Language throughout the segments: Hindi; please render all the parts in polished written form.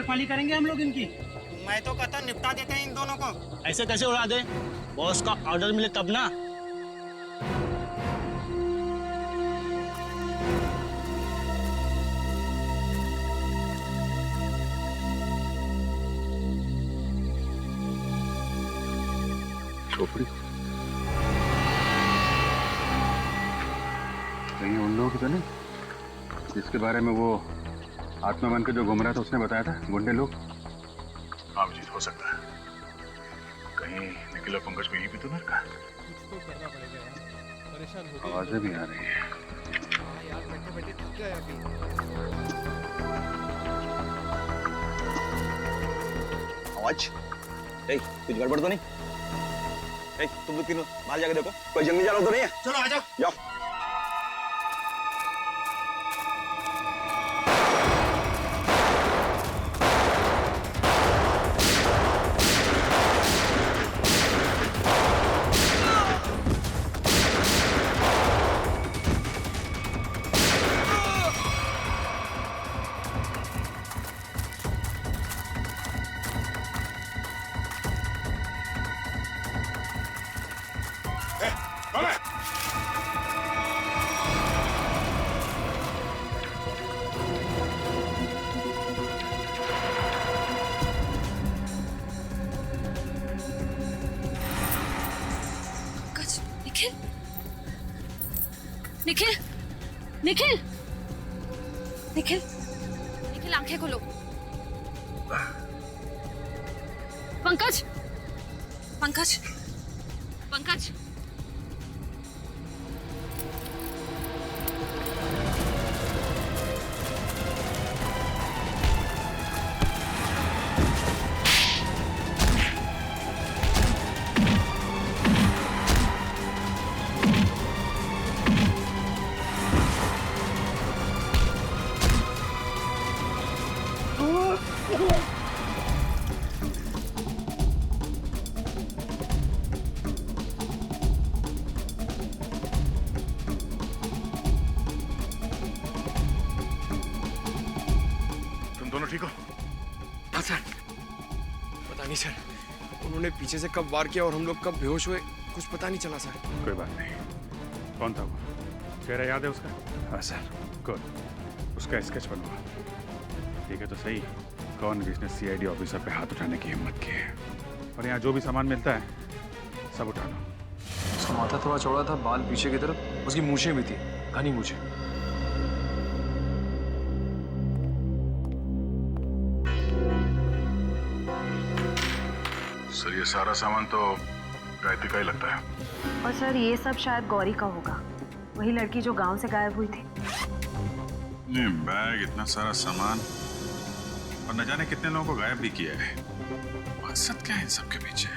रखवाली करेंगे हम लोग इनकी। मैं तो कहता निपटा देते हैं इन दोनों को। ऐसे कैसे उड़ा दे? बॉस का ऑर्डर मिले तब ना। खोपड़ी कहीं उन लोगों की तो नहीं जिसके बारे में वो आत्मा बन के जो घूम रहा था उसने बताया था, गुंडे लोग। हाँ जीत हो सकता है, कहीं निखिल और पंकज को यहीं पे तो नहीं रखा। कुछ तो करना पड़ेगा यार, परेशान हो गए। आवाजें भी आ रही है। हाँ यार, बैठे बैठे थक गए अभी। आवाज, कुछ गड़बड़ तो नहीं? तुम लोग तीनों बाहर जाके देखो, कोई जंगली जानवर तो नहीं है? चलो आ जाओ। जाओ। निखिल, निखिल, निखिल, निखिल आंखें खोलो। पंकज, पंकज, पंकज, ठीक हो? हाँ सर, पता नहीं सर, उन्होंने पीछे से कब वार किया और हम लोग कब बेहोश हुए कुछ पता नहीं चला सर। कोई बात नहीं। कौन था वो? चेहरा याद है उसका? हाँ सर। गुड, उसका स्केच बनवा। ठीक है तो सही, कौन जिसने सीआईडी ऑफिसर पे हाथ उठाने की हिम्मत की है? और यहाँ जो भी सामान मिलता है सब उठा लो। उसका माथा थोड़ा चौड़ा था, बाल पीछे की तरफ, उसकी मूछें भी थी, घनी मूछें। सर ये सारा सामान तो गायत्री का ही लगता है। और सर ये सब शायद गौरी का होगा, वही लड़की जो गांव से गायब हुई थी। ये बैग, इतना सारा सामान और न जाने कितने लोगों को गायब भी किया है। मकसद क्या है इन सब के पीछे?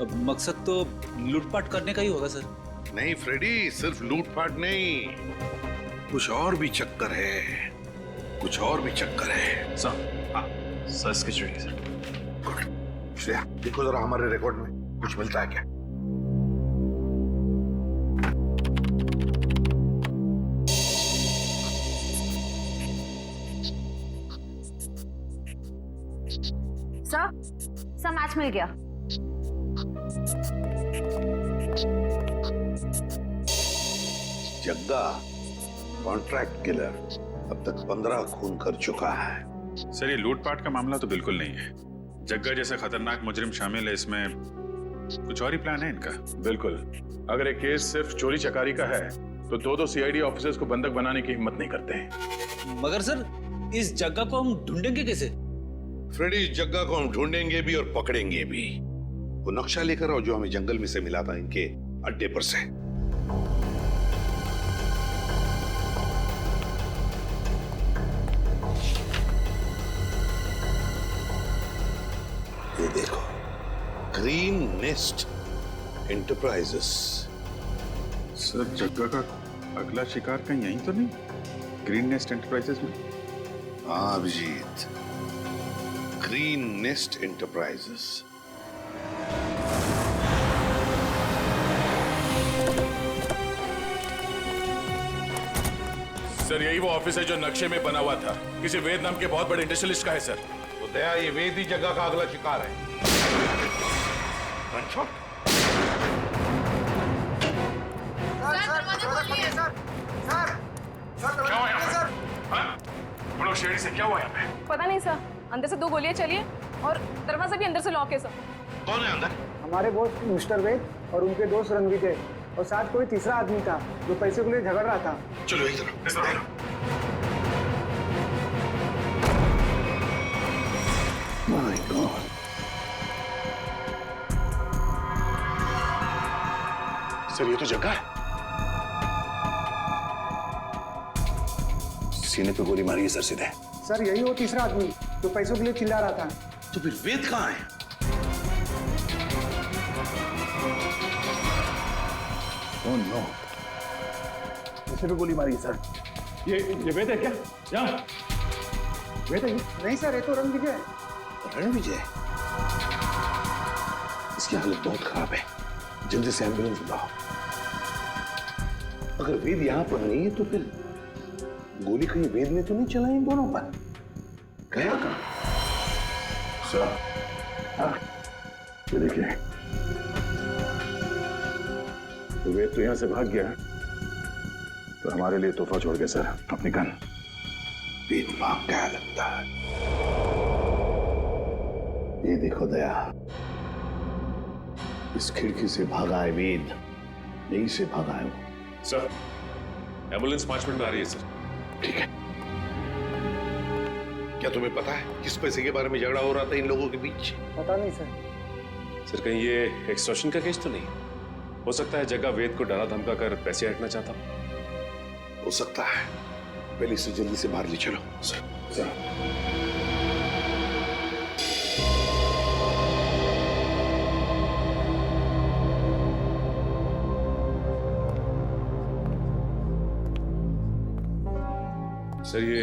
अब मकसद तो लूटपाट करने का ही होगा सर। नहीं फ्रेडी, सिर्फ लूटपाट नहीं, कुछ और भी चक्कर है, कुछ और भी चक्कर है। सर, हाँ sir sketch ready sir. Shreya देखो जरा हमारे रिकॉर्ड में कुछ मिलता है क्या? सर मैच मिल गया। जग्गा कॉन्ट्रैक्ट किलर अब तक 15 खून कर चुका है। सर ये लूटपाट का मामला तो बिल्कुल नहीं है। जग्गा जैसा खतरनाक मुजरिम शामिल है इसमें, कुछ और ही प्लान है इनका। बिल्कुल, अगर एक केस सिर्फ चोरी चकारी का है तो दो सीआईडी ऑफिसर्स को बंधक बनाने की हिम्मत नहीं करते हैं। मगर सर इस जग्गा को हम ढूंढेंगे कैसे? फ्रेडी, इस जग्गा को हम ढूंढेंगे भी और पकड़ेंगे भी। वो नक्शा लेकर आओ जो हमें जंगल में से मिला था इनके अड्डे पर से। ये देखो, ग्रीन नेस्ट एंटरप्राइजेस। सर जग्गा का अगला शिकार कहीं यहीं तो नहीं? ग्रीन नेस्ट एंटरप्राइजेस में? हाँ Abhijit, green nest enterprises. Sir यही वो ऑफिस है जो नक्शे में बना हुआ था, किसी वेद नाम के बहुत बड़े इंडस्ट्रियलिस्ट का है सर। वो दया ये वेद ही जगह का अगला शिकार है। रणछोड़ क्या हुआ यहाँ पे? हाँ? तुम लोग शेरी से क्या हुआ यहाँ पे? पता नहीं सर, अंदर से 2 गोलियां चली है और दरवाजा भी अंदर से लॉक है सर। कौन है अंदर? हमारे बॉस मिस्टर वेद और उनके दोस्त रणविजय और साथ कोई तीसरा आदमी था जो पैसे के लिए झगड़ रहा था। चलो इस तरफ। My God. सर ये तो जगह है। सीने पे गोली मारी है सर सीधे। सर यही वो तीसरा आदमी जो पैसों के लिए चिल्ला रहा था। तो फिर वेद कहाँ है? Oh no. इसे पे गोली मारी है सर। ये वेद है क्या? यहाँ वेद है? नहीं सर, ये तो रणविजय है। रणविजय? इसकी हालत बहुत खराब है, जल्दी से एम्बुलेंस बुलाओ। अगर वेद यहाँ पर नहीं है तो फिर गोली कहीं वेद ने तो नहीं चलाई इन दोनों पर? गया कहाँ? सर, हाँ, ये देखिए, तो वेद तो यहाँ से भाग गया, तो हमारे लिए तोहफा छोड़ गया सर, अपनी गन। वेद भाग गया लगता है। ये देखो दया, इस खिड़की से भागा है वेद, यहीं से भागा है वो। सर, एम्बुलेंस 5 मिनट में आ रही है सर। ठीक है। क्या तुम्हें पता है किस पैसे के बारे में झगड़ा हो रहा था इन लोगों के बीच? पता नहीं सर। सर कहीं ये एक्सटॉर्शन का केस तो नहीं? हो सकता है जगह वेद को डरा धमका कर पैसे हटना चाहता हो सकता है। पहले इसे जल्दी से बाहर ले चलो सर। सर ये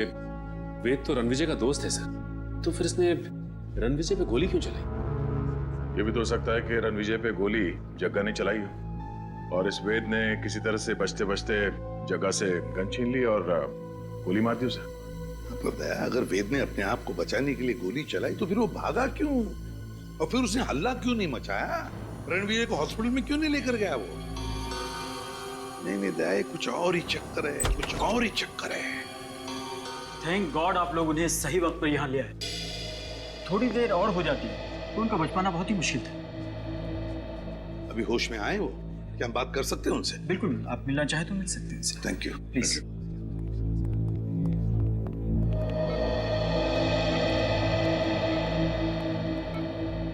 वेद तो रणविजय का दोस्त है सर, तो फिर इसने रणविजय पे गोली क्यों चलाई? ये भी तो हो सकता है कि रणविजय पे गोली जग्गा ने चलाई हो और इस वेद ने किसी तरह से बचते बचते जग्गा से गन छीन ली और गोली मार दी उसे। तो दया, अगर वेद ने अपने आप को बचाने के लिए गोली चलाई तो फिर वो भागा क्यों और फिर उसने हल्ला क्यों नहीं मचाया? रणविजय को हॉस्पिटल में क्यों नहीं लेकर गया वो? नहीं दया, कुछ और ही चक्कर है, कुछ और ही चक्कर है। थैंक गॉड आप लोग उन्हें सही वक्त पर यहाँ ले आए। थोड़ी देर और हो जाती तो उनका बच पाना बहुत ही मुश्किल था। अभी होश में आए वो? क्या हम बात कर सकते हैं उनसे? बिल्कुल, आप मिलना चाहे तो मिल सकते हैं उनसे। Thank you. प्लीज।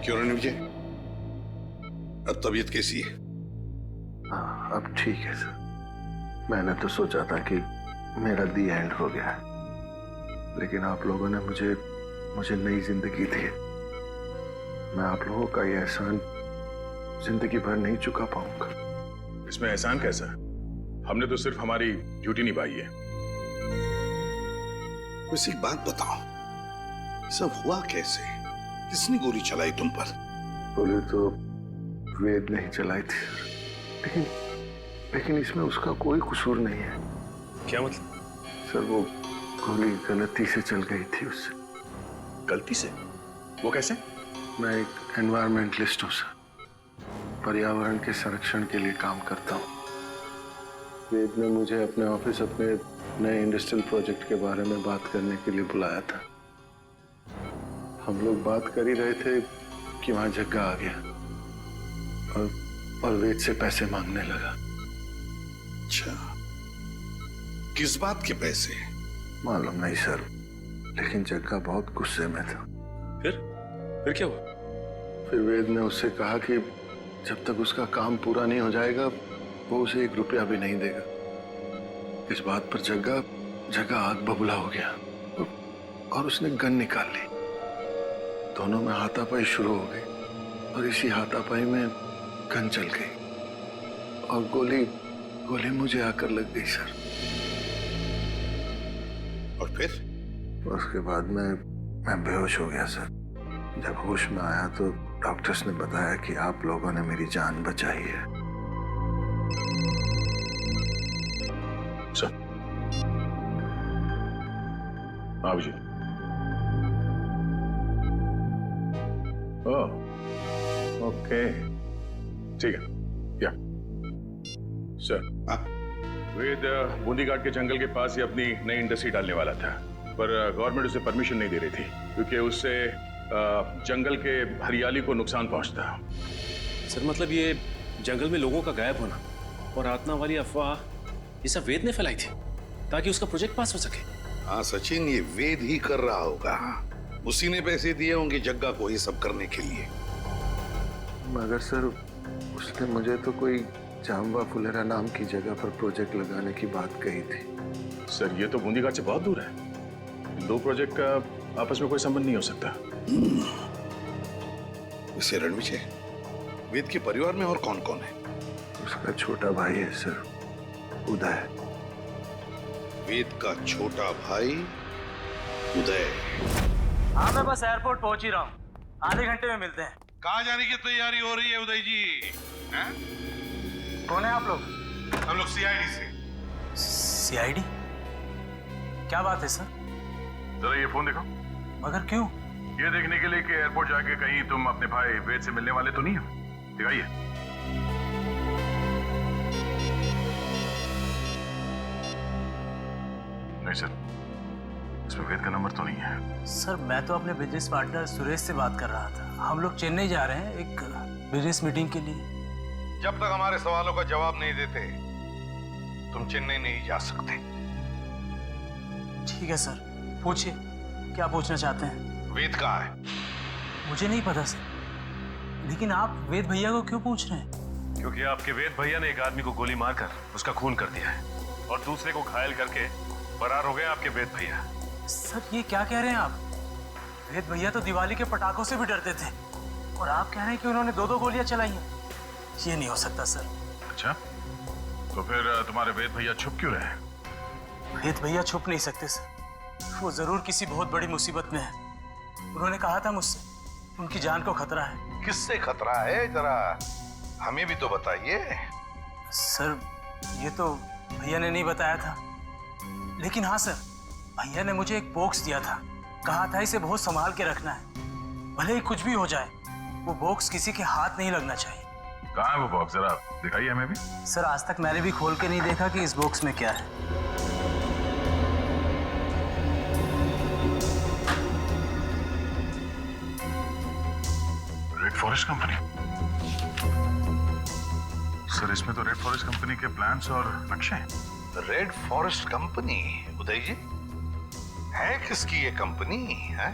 क्यों रणविजय, अब तबीयत कैसी है? हाँ, अब ठीक है सर। मैंने तो सोचा था कि मेरा दी एंड हो गया है, लेकिन आप लोगों ने मुझे नई जिंदगी दी है। मैं आप लोगों का ये एहसान जिंदगी भर नहीं चुका पाऊंगा। इसमें एहसान कैसा? हमने तो सिर्फ हमारी ड्यूटी निभाई है। वैसे एक बात बताओ, सब हुआ कैसे? किसने गोली चलाई तुम पर? गोली तो वेद ने ही चलाई थी, लेकिन इसमें उसका कोई कसूर नहीं है। क्या मतलब? सर वो गोली गलती से चल गई थी उससे। गलती से? वो कैसे? मैं एक एनवायरमेंटलिस्ट हूँ सर, पर्यावरण के संरक्षण के लिए काम करता हूँ। वेद ने मुझे अपने ऑफिस अपने नए इंडस्ट्रियल प्रोजेक्ट के बारे में बात करने के लिए बुलाया था। हम लोग बात कर ही रहे थे कि वहां जग्गा आ गया और वेद से पैसे मांगने लगा। अच्छा, किस बात के पैसे? मालूम नहीं सर, लेकिन जग्गा बहुत गुस्से में था। फिर क्या हुआ? फिर वेद ने उससे कहा कि जब तक उसका काम पूरा नहीं हो जाएगा वो उसे 1 रुपया भी नहीं देगा। इस बात पर जग्गा आग बबूला हो गया और उसने गन निकाल ली। दोनों में हाथापाई शुरू हो गई और इसी हाथापाई में गन चल गई और गोली मुझे आकर लग गई सर। और फिर? उसके बाद मैं बेहोश हो गया सर। जब होश में आया तो डॉक्टर्स ने बताया कि आप लोगों ने मेरी जान बचाई है। सर, आप जी। ओह ओके ठीक है या सर। वेद बूंदीघाट के जंगल के पास ही अपनी नई इंडस्ट्री डालने वाला था, पर गवर्नमेंट उसे परमिशन नहीं दे रही थी क्योंकि उससे जंगल के हरियाली को नुकसान पहुंचता। सर मतलब ये जंगल में लोगों का गायब होना और आत्मा वाली अफवाह ये सब वेद ने फैलाई थी ताकि उसका प्रोजेक्ट पास हो सके। हाँ सचिन, ये वेद ही कर रहा होगा। उसी ने पैसे दिए होंगे जग्गा को ये सब करने के लिए। मगर सर उसने मुझे तो कोई जाम्बा फुलेरा नाम की जगह पर प्रोजेक्ट लगाने की बात कही थी। सर ये तो बूंदीघाट से बहुत दूर है, दो प्रोजेक्ट का आपस में कोई संबंध नहीं हो सकता। वैसे रणविजय, वेद के परिवार में और कौन कौन है? उसका छोटा भाई है सर, उदय। वेद का छोटा भाई उदय। हाँ मैं बस एयरपोर्ट पहुंच ही रहा हूँ, आधे घंटे में मिलते हैं। कहाँ जाने की तैयारी हो रही है उदय जी? हैं? कौन है आप लोग? हम लोग सीआईडी से। सीआईडी? क्या बात है सर? जरा ये फोन देखो। मगर क्यों? ये देखने के लिए कि एयरपोर्ट जाके कहीं तुम अपने भाई वेद से मिलने वाले तो नहीं हो। दिखाइए। नहीं सर, इसमें वेद का नंबर तो नहीं है। सर मैं तो अपने बिजनेस पार्टनर सुरेश से बात कर रहा था। हम लोग चेन्नई जा रहे हैं एक बिजनेस मीटिंग के लिए। जब तक हमारे सवालों का जवाब नहीं देते तुम चेन्नई नहीं जा सकते। ठीक है सर, पूछिए क्या पूछना चाहते हैं। वेद कहाँ है? मुझे नहीं पता सर, लेकिन आप वेद भैया को क्यों पूछ रहे हैं? क्योंकि आपके वेद भैया ने एक आदमी को गोली मारकर उसका खून कर दिया है और दूसरे को घायल करके फरार हो गए आपके वेद भैया। सर ये क्या कह रहे हैं आप? वेद भैया तो दिवाली के पटाखों से भी डरते थे और आप कह रहे हैं कि उन्होंने 2-2 गोलियां चलाई हैं। ये नहीं हो सकता सर। अच्छा, तो फिर तुम्हारे वेद भैया छुप क्यों रहे? वेद भैया छुप नहीं सकते सर, वो जरूर किसी बहुत बड़ी मुसीबत में है। उन्होंने कहा था मुझसे, उनकी जान को खतरा है। किससे खतरा है, जरा हमें भी तो बताइए। सर ये तो भैया ने नहीं बताया था, लेकिन हाँ सर, भैया ने मुझे एक बॉक्स दिया था, कहा था इसे बहुत संभाल के रखना है, भले ही कुछ भी हो जाए वो बॉक्स किसी के हाथ नहीं लगना चाहिए। कहाँ है वो बॉक्स, जरा दिखाइए हमें भी। सर आज तक मैंने भी खोल के नहीं देखा कि इस बॉक्स में क्या है। Red forest company? सर इसमें तो रेड फॉरेस्ट कंपनी के प्लान्स और नक्शे हैं। Red forest company? Uday ji, है किसकी ये कंपनी है?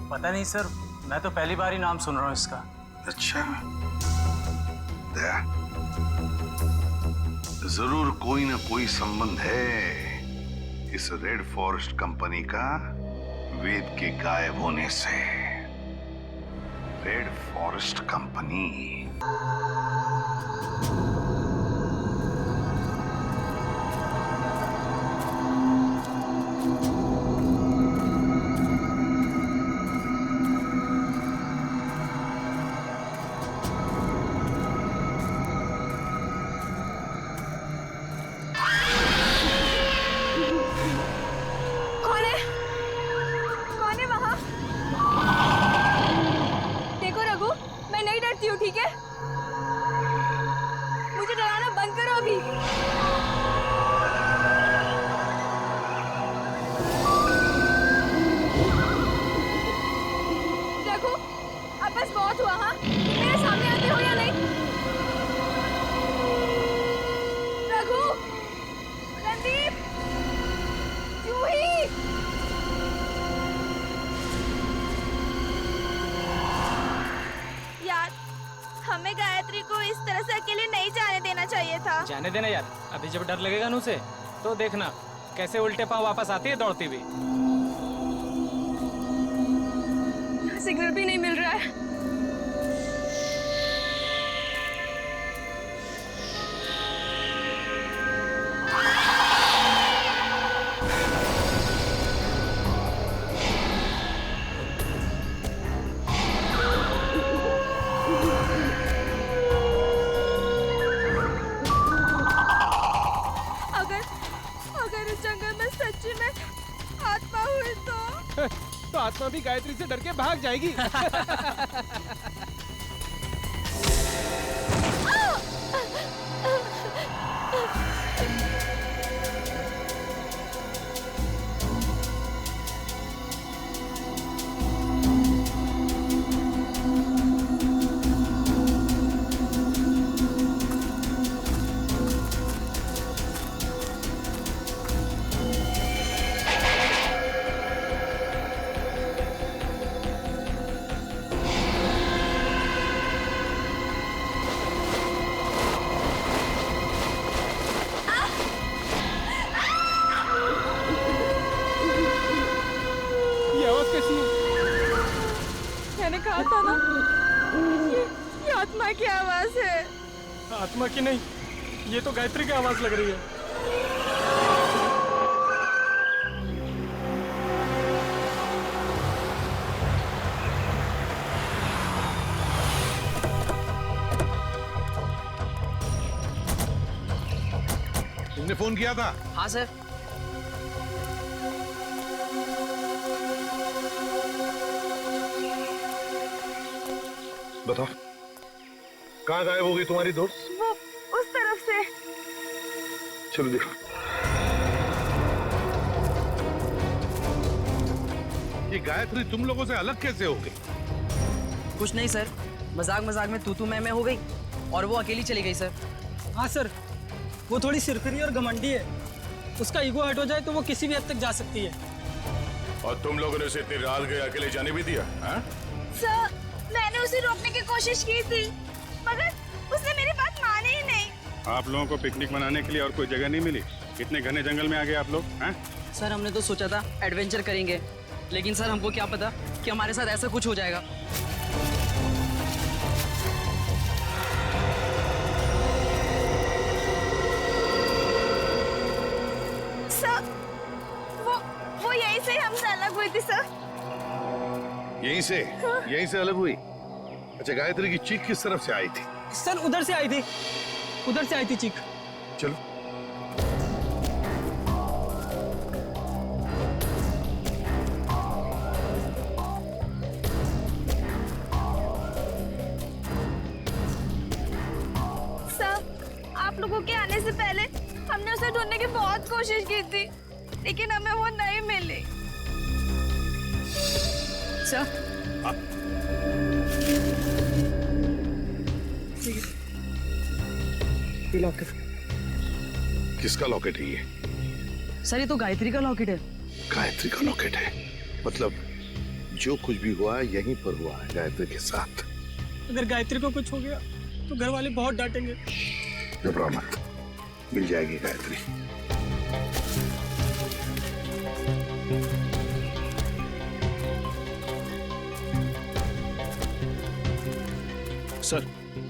पता नहीं सर, मैं तो पहली बार ही नाम सुन रहा हूँ इसका। अच्छा, दया, जरूर कोई ना कोई संबंध है इस रेड फॉरेस्ट कंपनी का वेद के गायब होने से। Red forest company. ठीक है, मुझे डराना बंद करो अभी। रघु, अब बस बहुत हुआ। हाँ, मेरे सामने आते हो या नहीं? रघु, रणदीप, जूही। यार, हमें गायत्री को इस तरह से अकेले नहीं जाने देना चाहिए था। जाने देना यार, अभी जब डर लगेगा ना उसे, तो देखना कैसे उल्टे पांव वापस आती है दौड़ती हुई। सिग्नल भी नहीं मिल रहा है। अगर इस जंगल में सच्ची में आत्मा हुई तो तो आत्मा भी गायत्री से डर के भाग जाएगी। मैंने कहा था ना, ये आत्मा की आवाज है। आत्मा की नहीं, ये तो गायत्री की आवाज लग रही है। तुमने फोन किया था? हाँ सर। बताओ, कहाँ गायब हो गई तुम्हारी दोस्त? वो उस तरफ से। चलो देखो। ये गायत्री तुम लोगों से अलग कैसे हो गई? कुछ नहीं सर, मजाक मजाक में तू मैं हो गई और वो अकेली चली गई सर। हाँ सर, वो थोड़ी सिरफिरी और घमंडी है। उसका ईगो हट हो जाए तो वो किसी भी हद तक जा सकती है। और तुम लोगों ने उसे इतनी रात गए अकेले जाने भी दिया? हाँ? सर, मैंने उसे रोकने की कोशिश की थी, मगर उसने मेरी बात मानी ही नहीं। आप लोगों को पिकनिक मनाने के लिए और कोई जगह नहीं मिली? इतने घने जंगल में आ गए आप लोग? हैं? सर हमने तो सोचा था एडवेंचर करेंगे, लेकिन सर हमको क्या पता कि हमारे साथ ऐसा कुछ हो जाएगा। सर, वो यहीं से हमसे अलग हुई थी सर। यहीं से? हाँ। यहीं से अलग हुई? अच्छा, गायत्री की चीख किस तरफ से आई थी? सर उधर से आई थी, उधर से आई थी चीख। चलो। सर, आप लोगों के आने से पहले हमने उसे ढूंढने की बहुत कोशिश की थी, लेकिन हमें वो नहीं मिली। Sir, locket. किसका लॉकेट है ये? सर ये तो गायत्री का लॉकेट है। गायत्री का लॉकेट है? मतलब जो कुछ भी हुआ यहीं पर हुआ है गायत्री के साथ। अगर गायत्री को कुछ हो गया तो घर वाले बहुत डांटेंगे। घबरा मत, मिल जाएगी गायत्री। सर।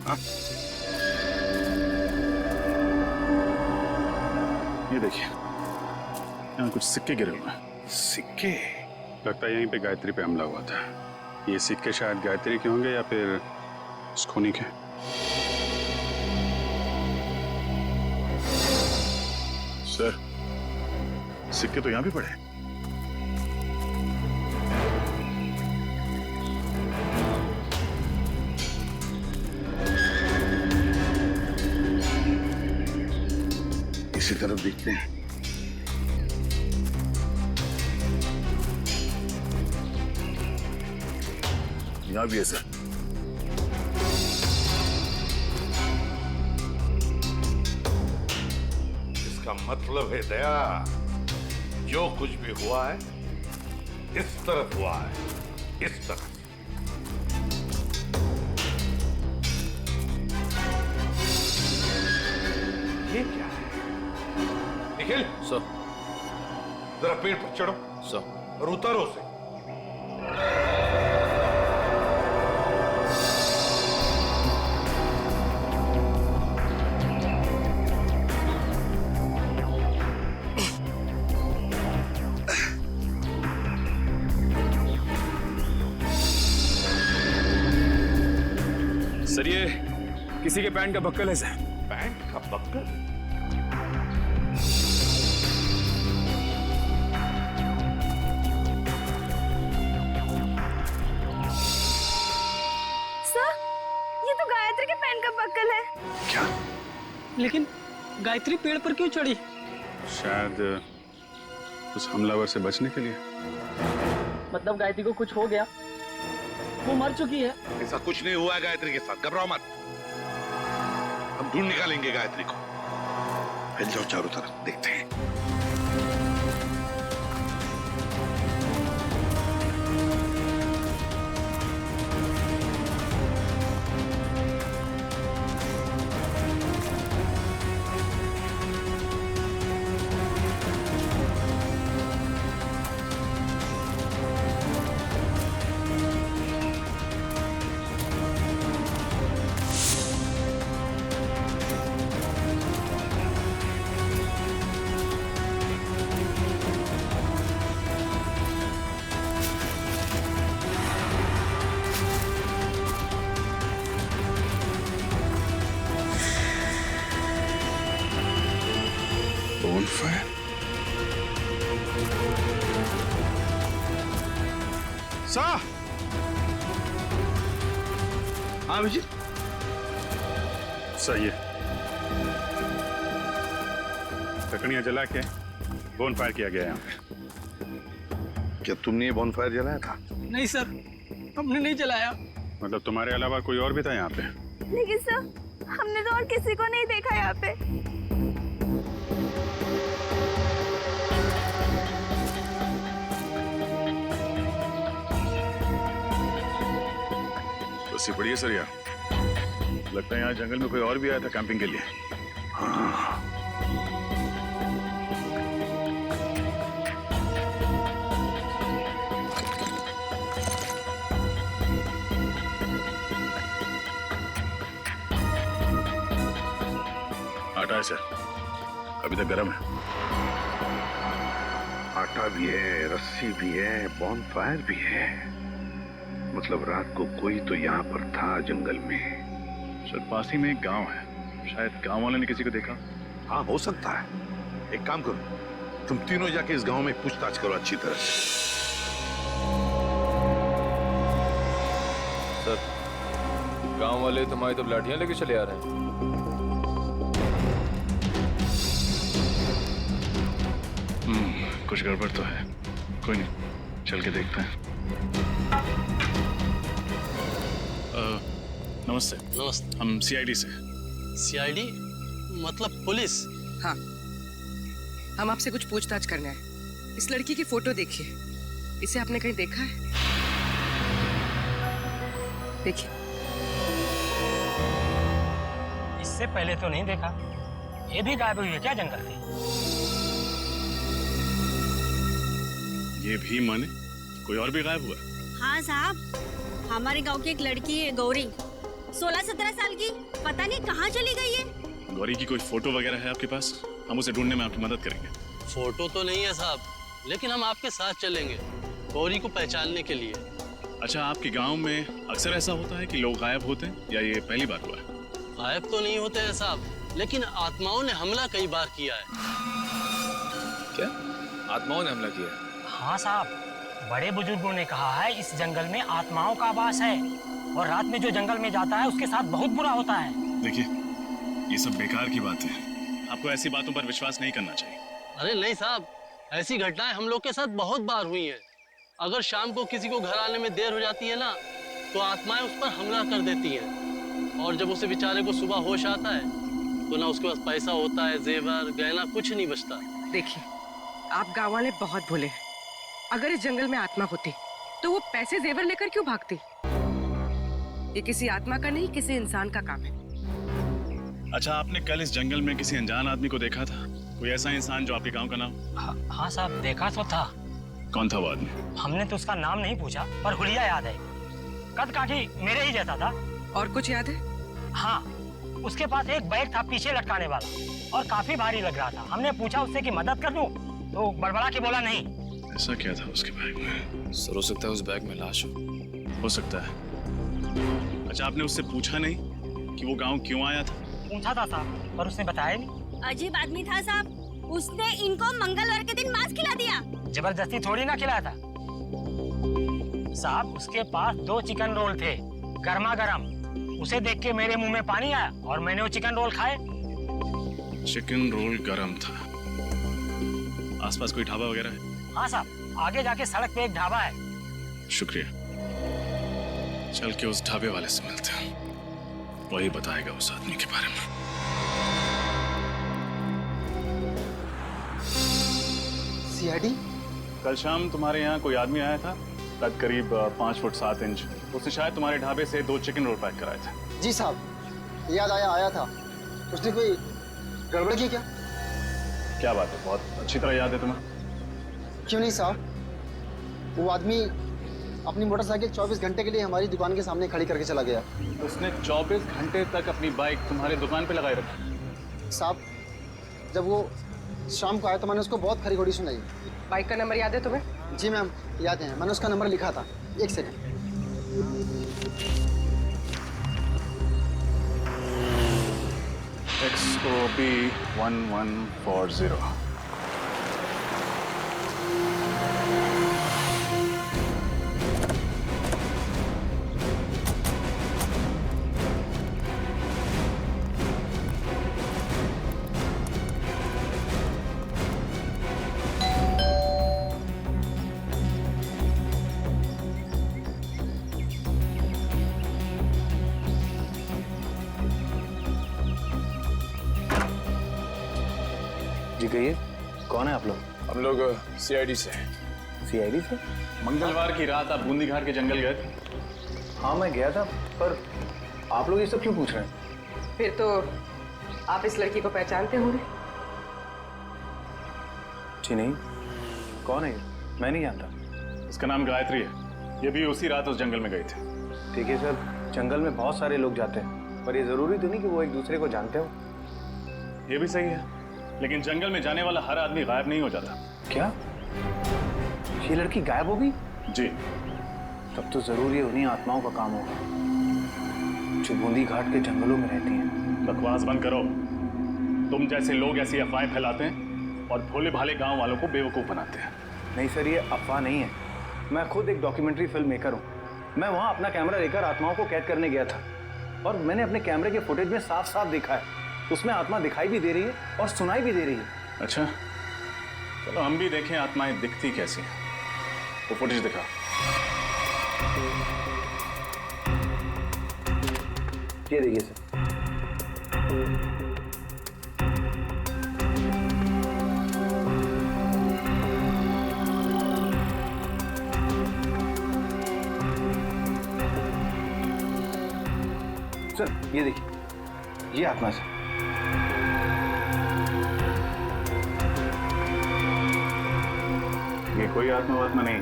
हाँ? ये देखिए, यहाँ कुछ सिक्के गिरे हुए हैं। सिक्के? लगता है यहीं पे गायत्री पे हमला हुआ था। ये सिक्के शायद गायत्री के होंगे या फिर उस खूनी के। सर, सिक्के तो यहाँ भी पड़े हैं। इसी तरफ देखते हैं। यहाँ भी है सर। इसका मतलब है दया, जो कुछ भी हुआ है इस तरफ हुआ है, इस तरफ। ये क्या है? निखिल, सर। जरा पेड़ पर चढ़ो सर और उतारो उसे। सर ये किसी के पैंट का बक्कल है सर। पैंट का बक्कल? अक्ल है? क्या? लेकिन गायत्री पेड़ पर क्यों चढ़ी? शायद उस हमलावर से बचने के लिए। मतलब गायत्री को कुछ हो गया, वो मर चुकी है। ऐसा कुछ नहीं हुआ है गायत्री के साथ, घबराओ मत। हम ढूंढ निकालेंगे गायत्री को। फैल जाओ चारों तरफ, देखते हैं। bonfire? सा हाँ विजय, सही है। लकड़ियां जला के बोनफायर किया गया यहाँ पे। क्या तुमने ये बोनफायर जलाया था? नहीं सर, हमने नहीं जलाया। मतलब तुम्हारे अलावा कोई और भी था यहाँ पे? लेकिन सर, हमने तो और किसी को नहीं देखा यहाँ पे। बस बढ़िया सर यार, लगता है यहाँ जंगल में कोई और भी आया था कैंपिंग के लिए। हाँ। आटा है सर, अभी तक गर्म है। आटा भी है, रस्सी भी है, बॉनफायर भी है। मतलब रात को कोई तो यहाँ पर था जंगल में। सर पास ही में एक गांव है, शायद गांव वाले ने किसी को देखा। हाँ हो सकता है। एक काम करो, तुम तीनों जाके इस गांव में पूछताछ करो अच्छी तरह से। सर, गांव वाले तुम्हारी तो लाठियां लेके चले आ रहे हैं। कुछ गड़बड़ तो है, कोई नहीं, चल के देखते हैं। नमस्ते। नमस्ते। हम सीआईडी से। सीआईडी मतलब पुलिस? हाँ, हम आपसे कुछ पूछताछ करना है। इस लड़की की फोटो देखिए, इसे आपने कहीं देखा है? देखिए। इससे पहले तो नहीं देखा। ये भी गायब हुई है क्या जंगल से? ये भी माने कोई और भी गायब हुआ? हाँ साहब, हमारे गांव की एक लड़की है गौरी, 16-17 साल की, पता नहीं कहाँ चली गई है। गौरी की कोई फोटो वगैरह है आपके पास? हम उसे ढूंढने में आपकी मदद करेंगे। फोटो तो नहीं है साहब, लेकिन हम आपके साथ चलेंगे गौरी को पहचानने के लिए। अच्छा, आपके गांव में अक्सर ऐसा होता है कि लोग गायब होते हैं या ये पहली बार हुआ है? गायब तो नहीं होते हैं साहब, लेकिन आत्माओं ने हमला कई बार किया है। क्या आत्माओं ने हमला किया? हाँ साहब, बड़े बुजुर्गों ने कहा है इस जंगल में आत्माओं का वास है और रात में जो जंगल में जाता है उसके साथ बहुत बुरा होता है। देखिए, ये सब बेकार की बात है, आपको ऐसी बातों पर विश्वास नहीं करना चाहिए। अरे नहीं साहब, ऐसी घटनाएं हम लोग के साथ बहुत बार हुई हैं। अगर शाम को किसी को घर आने में देर हो जाती है ना, तो आत्माएं उस पर हमला कर देती हैं। और जब उसे बेचारे को सुबह होश आता है तो ना उसके पास पैसा होता है, जेवर गहना कुछ नहीं बचता। देखिए, आप गाँव वाले बहुत भोले हैं। अगर इस जंगल में आत्मा होती तो वो पैसे जेवर लेकर क्यों भागती? ये किसी आत्मा का नहीं, किसी इंसान का काम है। अच्छा, आपने कल इस जंगल में किसी अनजान आदमी को देखा था? कोई ऐसा इंसान जो आपके गांव का नाम? हाँ साहब, देखा तो था। कौन था वो आदमी? हमने तो उसका नाम नहीं पूछा, पर हुलिया याद है। कद काठी मेरे ही जैसा था। और कुछ याद है? हाँ, उसके पास एक बैग था पीछे लटकाने वाला और काफी भारी लग रहा था। हमने पूछा उससे कि मदद कर दूं, तो बड़बड़ा के बोला नहीं। ऐसा क्या था उसके बैग में? सर, हो सकता है उस बैग में लाश हो सकता है। अच्छा, आपने उससे पूछा नहीं कि वो गांव क्यों आया था? पूछा था साहब, पर उसने बताया नहीं। अजीब आदमी था साहब, उसने इनको मंगलवार के दिन मांस खिला दिया। जबरदस्ती थोड़ी ना खिलाया था साहब। उसके पास 2 चिकन रोल थे, गर्मा गर्म, उसे देख के मेरे मुंह में पानी आया और मैंने वो चिकन रोल खाए। चिकन रोल गरम था। आसपास कोई ढाबा वगैरह है? हाँ साहब, आगे जाके सड़क पे एक ढाबा है। शुक्रिया। चल के उस ढाबे वाले से मिलते हैं, वही बताएगा उस आदमी के बारे में। सीआईडी? कल शाम तुम्हारे यहाँ कोई आदमी आया था, कद करीब 5 फुट 7 इंच। उसने शायद तुम्हारे ढाबे से 2 चिकन रोल पैक कराए थे। जी साहब, याद आया था। उसने कोई गड़बड़ की क्या? क्या बात है, बहुत अच्छी तरह याद है तुम्हें। क्यों नहीं साहब, वो आदमी अपनी मोटरसाइकिल 24 घंटे के लिए हमारी दुकान के सामने खड़ी करके चला गया। उसने 24 घंटे तक अपनी बाइक तुम्हारे दुकान पे लगाए रखी? साहब, जब वो शाम को आया तो मैंने उसको बहुत खरी खोटी सुनाई। बाइक का नंबर याद है तुम्हें? जी मैम, याद है, मैंने उसका नंबर लिखा था। एक सेकंड। XOB 1140। जी कहिए, कौन है आप लोग? हम लोग सीआईडी से हैं। सीआईडी से? मंगलवार की रात आप बूंदी घाट के जंगल गए थे? हाँ मैं गया था, पर आप लोग ये सब क्यों पूछ रहे हैं? फिर तो आप इस लड़की को पहचानते होंगे। जी नहीं, कौन है ये? मैं नहीं जानता। इसका नाम गायत्री है, ये भी उसी रात उस जंगल में गई थी। ठीक है सर, जंगल में बहुत सारे लोग जाते हैं, पर ये जरूरी तो नहीं कि वो एक दूसरे को जानते हो। ये भी सही है, लेकिन जंगल में जाने वाला हर आदमी गायब नहीं हो जाता। क्या? ये लड़की गायब हो गई? जी। तब तो जरूर ये उन्हीं आत्माओं का काम होगा जो बूंदी घाट के जंगलों में रहती हैं। बकवास बंद करो। तुम जैसे लोग ऐसी अफवाहें फैलाते हैं और भोले भाले गांव वालों को बेवकूफ बनाते हैं। नहीं सर, ये अफवाह नहीं है। मैं खुद एक डॉक्यूमेंट्री फिल्म मेकर हूँ। मैं वहाँ अपना कैमरा लेकर आत्माओं को कैद करने गया था और मैंने अपने कैमरे के फुटेज में साफ साफ देखा है, उसमें आत्मा दिखाई भी दे रही है और सुनाई भी दे रही है। अच्छा, चलो हम भी देखें आत्माएं दिखती कैसी हैं। वो फुटेज दिखा। ये देखिए सर। सर ये देखिए, ये आत्मा सर। ये कोई आत्मा नहीं है,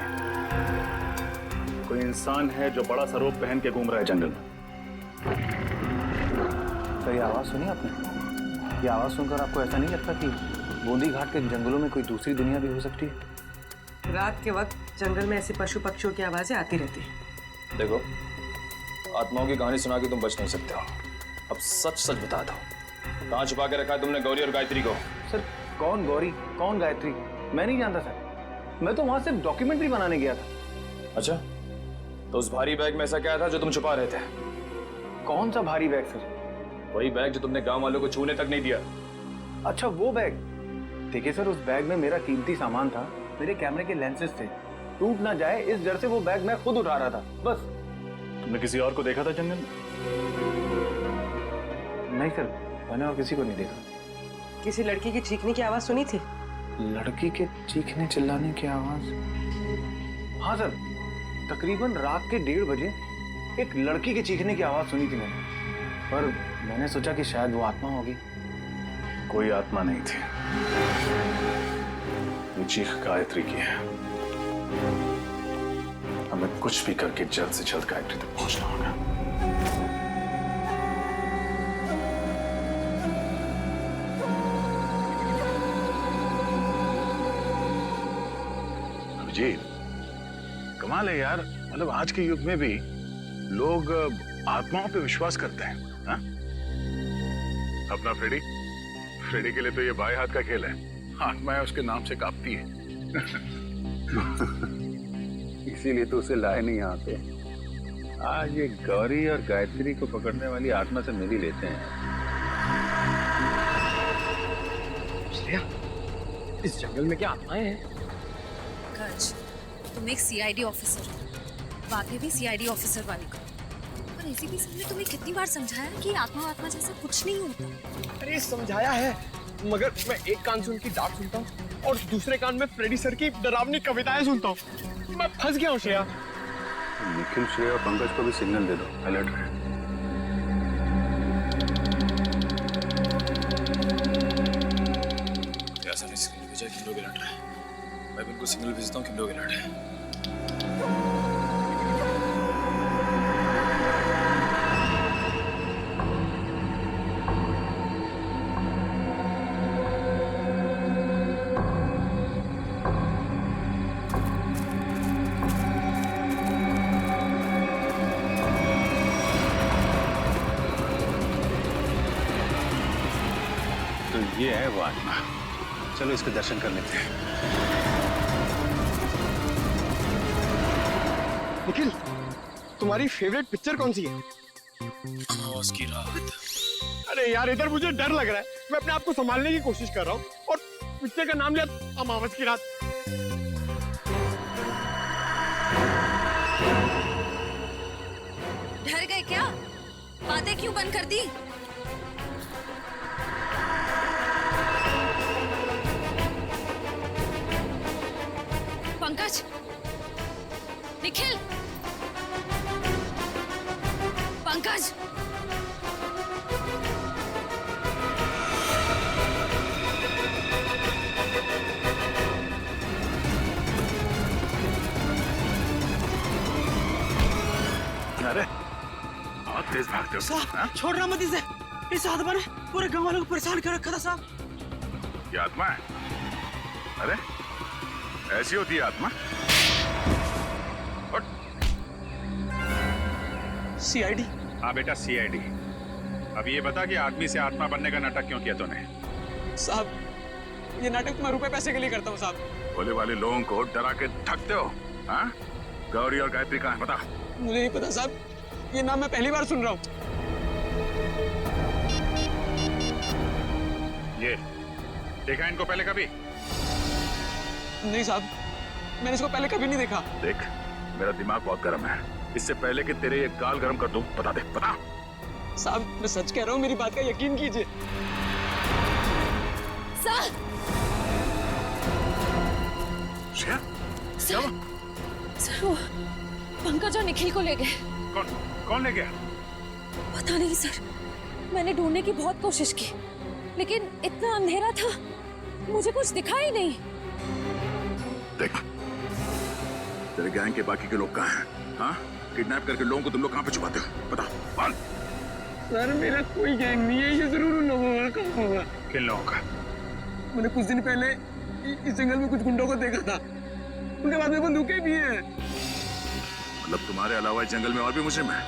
कोई इंसान है जो बड़ा सा रोब पहन के घूम रहा है जंगल में। सर ये आवाज सुनी आपने? ये आवाज सुनकर आपको ऐसा नहीं लगता कि बूंदी घाट के जंगलों में कोई दूसरी दुनिया भी हो सकती है? रात के वक्त जंगल में ऐसे पशु पक्षियों की आवाजें आती रहती हैं। देखो, आत्माओं की कहानी सुना के तुम बच नहीं सकते हो। अब सच सच बता दो, कहाँ छुपा के रखा है तुमने गौरी और गायत्री को? सर कौन गौरी, कौन गायत्री, मैं नहीं जानता सर। मैं तो वहां सिर्फ डॉक्यूमेंट्री बनाने गया था। अच्छा, तो उस भारी बैग में ऐसा क्या था जो तुम छुपा रहे थे? कौन सा भारी बैग सर? वही बैग जो तुमने गांव वालों को छूने तक नहीं दिया। अच्छा वो बैग। देखिए सर, उस बैग में मेरा कीमती सामान था, मेरे कैमरे के लेंसेज थे। टूट ना जाए इस डर से वो बैग मैं खुद उठा रहा था, बस। तुमने किसी और को देखा था जंगल में? नहीं सर, मैंने और किसी को नहीं देखा। किसी लड़की की चीखने की आवाज सुनी थी? लड़की के चीखने चिल्लाने की आवाज? हाँ सर, तकरीबन रात के 1:30 बजे एक लड़की के चीखने की आवाज सुनी थी मैंने, पर मैंने सोचा कि शायद वो आत्मा होगी। कोई आत्मा नहीं थी, ये चीख गायत्री की है। हमें कुछ भी करके जल्द से जल्द गायत्री तक पहुंचना होगा। अभिजीत, कमाल है यार, मतलब आज के युग में भी लोग आत्माओं पे विश्वास करते हैं। हा? अपना फ्रेडी के लिए तो ये बाएं हाथ का खेल है, आत्माएं उसके नाम से कांपती है। इसीलिए तो उसे लाए नहीं यहाँ पे। आज ये गौरी और गायत्री को पकड़ने वाली आत्मा से मिल ही लेते हैं। श्रेया, इस जंगल में क्या आत्माएं हैं? गज, तुम एक सीआईडी ऑफिसर हो, बातें भी सीआईडी ऑफिसर वाली करो। पर एसीपी साहब ने तुम्हें कितनी बार समझाया कि आत्मा जैसा कुछ नहीं होता। अरे समझाया है, मगर मैं एक कान से उनकी डांट सुनता हूँ और दूसरे कान में फ्रेडी सर की डरावनी कविताएं सुनता हूँ। मैं फंस गया हूँ श्रेया। निखिल, श्रेया और पंकज को भी सिग्नल दे दो, अलर्ट रहे। ऐसा नहीं सिग्नल भेजा, किन लोग अलर्ट रहे। मैं भी उनको सिग्नल भेजता हूँ, किन लोग अलर्ट है। ये है वो आत्मा। चलो इसके दर्शन कर लेते हैं। निखिल, तुम्हारी फेवरेट पिक्चर कौन सी है? अमावस की रात। अरे यार, इधर मुझे डर लग रहा है। मैं अपने आप को संभालने की कोशिश कर रहा हूँ और पिक्चर का नाम लिया अमावस की रात। डर गए क्या? बातें क्यों बंद कर दी? पंकज, निखिल, पंकज, अरे बहुत तेज भागते हो। साहब, छोड़ रहा मत इसे। इस आत्मा ने पूरे गांव वालों को परेशान कर रखा था साहब। ये आत्मा है? अरे ऐसी होती है आत्मा? सीआईडी? हाँ बेटा, सीआईडी। अब ये बता कि आदमी से आत्मा बनने का नाटक क्यों किया तूने? साहब, ये नाटक मैं रुपए पैसे के लिए करता हूँ साहब। भोले वाले लोगों को डरा के ठगते हो। हाँ? गौरी और गायत्री कहाँ है पता? मुझे नहीं पता साहब, ये नाम मैं पहली बार सुन रहा हूँ। ये देखा इनको पहले कभी? नहीं साहब, मैंने इसको पहले कभी नहीं देखा। देख, मेरा दिमाग बहुत गर्म है। इससे पहले कि तेरे ये गाल गर्म कर दूं, बता दे, बता। साहब, मैं सच कह रहा हूँ, मेरी बात का यकीन कीजिए। सर, सर वो पंकज और निखिल को ले गए। कौन ले गया? पता नहीं सर, मैंने ढूंढने की बहुत कोशिश की, लेकिन इतना अंधेरा था, मुझे कुछ दिखा ही नहीं। देख, तेरे गैंग के बाकी के लोग कहाँ हैं? हाँ? किडनैप करके लोगों को तुम लोग कहाँ पे छुपाते हो? बता, बोल। सर, मेरा कोई गैंग नहीं है, ये जरूर उन लोगों का होगा। किन लोगों का? मैंने कुछ दिन पहले इस जंगल में कुछ गुंडों को देखा था, उनके बाद में बंदूकें भी हैं। मतलब तुम्हारे अलावा इस जंगल में और भी मुजरिम हैं?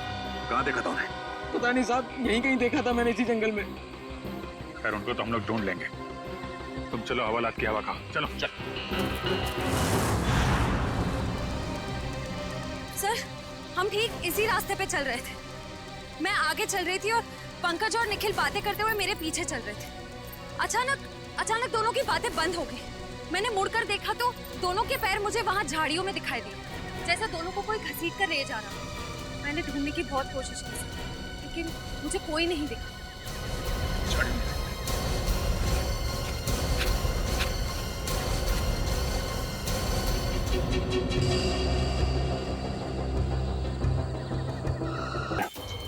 कहाँ देखा था उन्हें? पता नहीं साहब, यहीं कहीं देखा था मैंने इसी जंगल में। खैर, उनको तो हम लोग ढूंढ लेंगे। तुम चलो, हवालात की हवा खाओ। चलो चल। सर, हम ठीक इसी रास्ते पे चल रहे थे। मैं आगे चल रही थी और पंकज और निखिल बातें करते हुए मेरे पीछे चल रहे थे। अचानक दोनों की बातें बंद हो गई। मैंने मुड़कर देखा तो दोनों के पैर मुझे वहां झाड़ियों में दिखाई दिए, जैसे दोनों को कोई घसीट कर ले जा रहा। मैंने ढूंढने की बहुत कोशिश की, लेकिन मुझे कोई नहीं दिखा।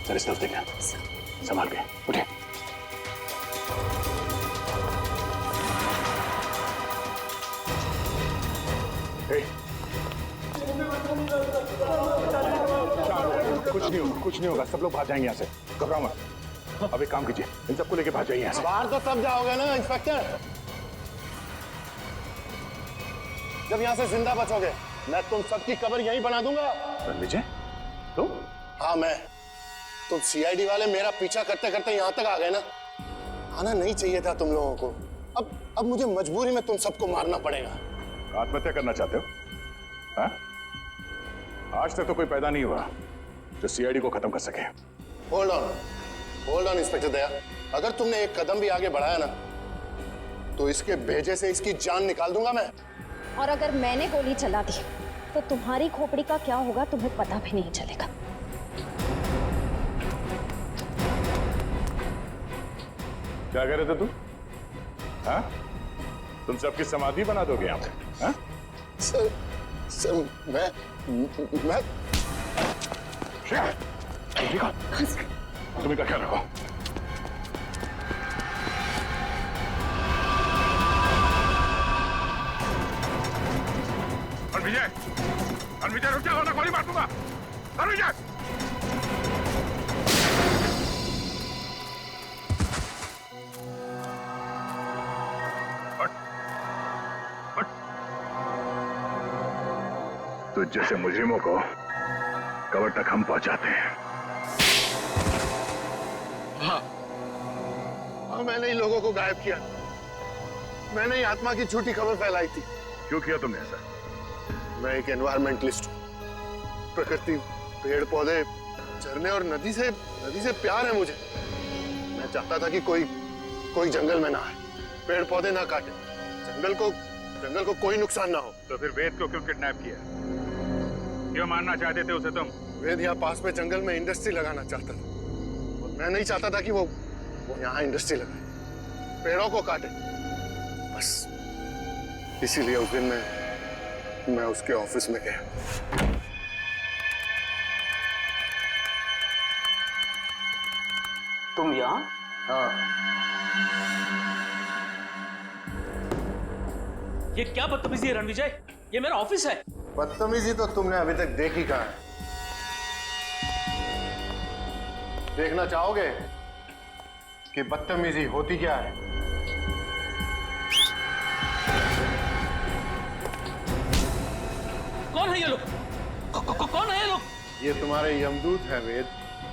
सर, इस तरफ देखना, संभाल के उठे। कुछ नहीं होगा, सब लोग भाग जाएंगे यहाँ से। घबराओ मत। अब एक काम कीजिए, इन सबको लेके भाग जाइए यहाँ से। बाहर तो सब जाओगे ना इंस्पेक्टर? जब यहाँ से जिंदा बचोगे, मैं तुम सबकी कब्र यहीं बना दूंगा। रणविजय, तुम? हाँ, मैं। तुम सीआईडी वाले मेरा पीछा करते करते यहाँ तक आ गए ना। आना नहीं चाहिए था तुम लोगों को। अब मुझे मजबूरी में तुम सबको मारना पड़ेगा। आत्महत्या करना चाहते हो? हाँ? आज तक तो कोई पैदा नहीं हुआ जो सीआईडी को खत्म कर सके। होल्ड ऑन इंस्पेक्टर दया, अगर तुमने एक कदम भी आगे बढ़ाया ना तो इसके भेजे से इसकी जान निकाल दूंगा मैं। और अगर मैंने गोली चला दी तो तुम्हारी खोपड़ी का क्या होगा तुम्हें पता भी नहीं चलेगा। क्या कह रहे थे तुम? हाँ? तुम सबकी समाधि बना दोगे यहाँ पे? हाँ? सर मैं तुम्हें क्या ख्याल रखो। विजय रुक जाओ, वरना गोली मार दूंगा। विजय तो जैसे मुजरिमों को कबर तक हम पहुंचाते हैं। हाँ, मैंने ही लोगों को गायब किया, मैंने ही आत्मा की झूठी खबर फैलाई थी। क्यों किया तुमने ऐसा? मैं एक एनवायरमेंटलिस्ट हूँ। प्रकृति, पेड़ पौधे, झरने और नदी से प्यार है मुझे। मैं चाहता था कि कोई जंगल में ना आए, पेड़ पौधे ना काटे, जंगल को कोई नुकसान ना हो। तो फिर वेद को क्यों किडनैप किया? क्यों मारना चाहते थे उसे तुम? वेद यहाँ पास में जंगल में इंडस्ट्री लगाना चाहता था और मैं नहीं चाहता था कि वो यहाँ इंडस्ट्री लगाए, पेड़ों को काटे। बस इसीलिए उस दिन मैं उसके ऑफिस में गया। तुम यहाँ? हाँ। ये क्या बदतमीजी है रणविजय? ये मेरा ऑफिस है। बदतमीजी तो तुमने अभी तक देखी कहाँ है? देखना चाहोगे कि बदतमीजी होती क्या है? कौन है ये लोग? कौन है ये लोग? ये तुम्हारे यमदूत हैं वेद।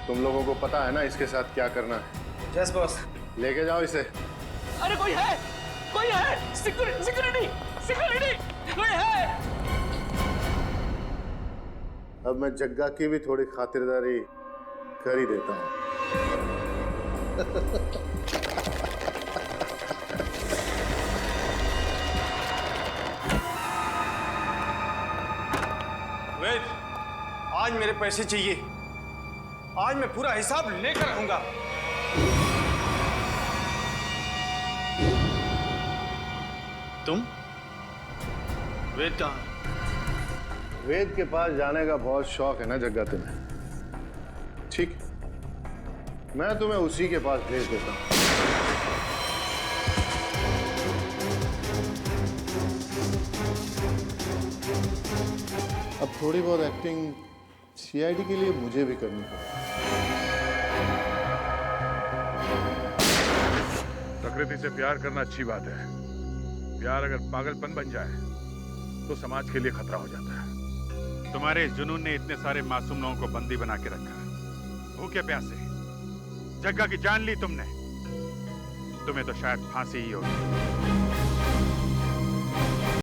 तुम लोगों को पता है ना इसके साथ क्या करना है? Yes boss. लेके जाओ इसे। अरे कोई है सिक्योरिटी कोई है? अब मैं जग्गा की भी थोड़ी खातिरदारी कर ही देता हूँ। वेद, आज मेरे पैसे चाहिए। आज मैं पूरा हिसाब लेकर आऊंगा। तुम? वेद कहाँ? वेद के पास जाने का बहुत शौक है ना जग्गा तुम्हें? ठीक, मैं तुम्हें उसी के पास भेज देता हूँ। अब थोड़ी बहुत एक्टिंग सीआईडी के लिए मुझे भी करनी पड़ेगी। प्रकृति से प्यार करना अच्छी बात है। प्यार अगर पागलपन बन जाए तो समाज के लिए खतरा हो जाता है। तुम्हारे इस जुनून ने इतने सारे मासूम लोगों को बंदी बना के रखा। भूखे प्यासे जग्गा की जान ली तुमने। तुम्हें तो शायद फांसी ही होगी।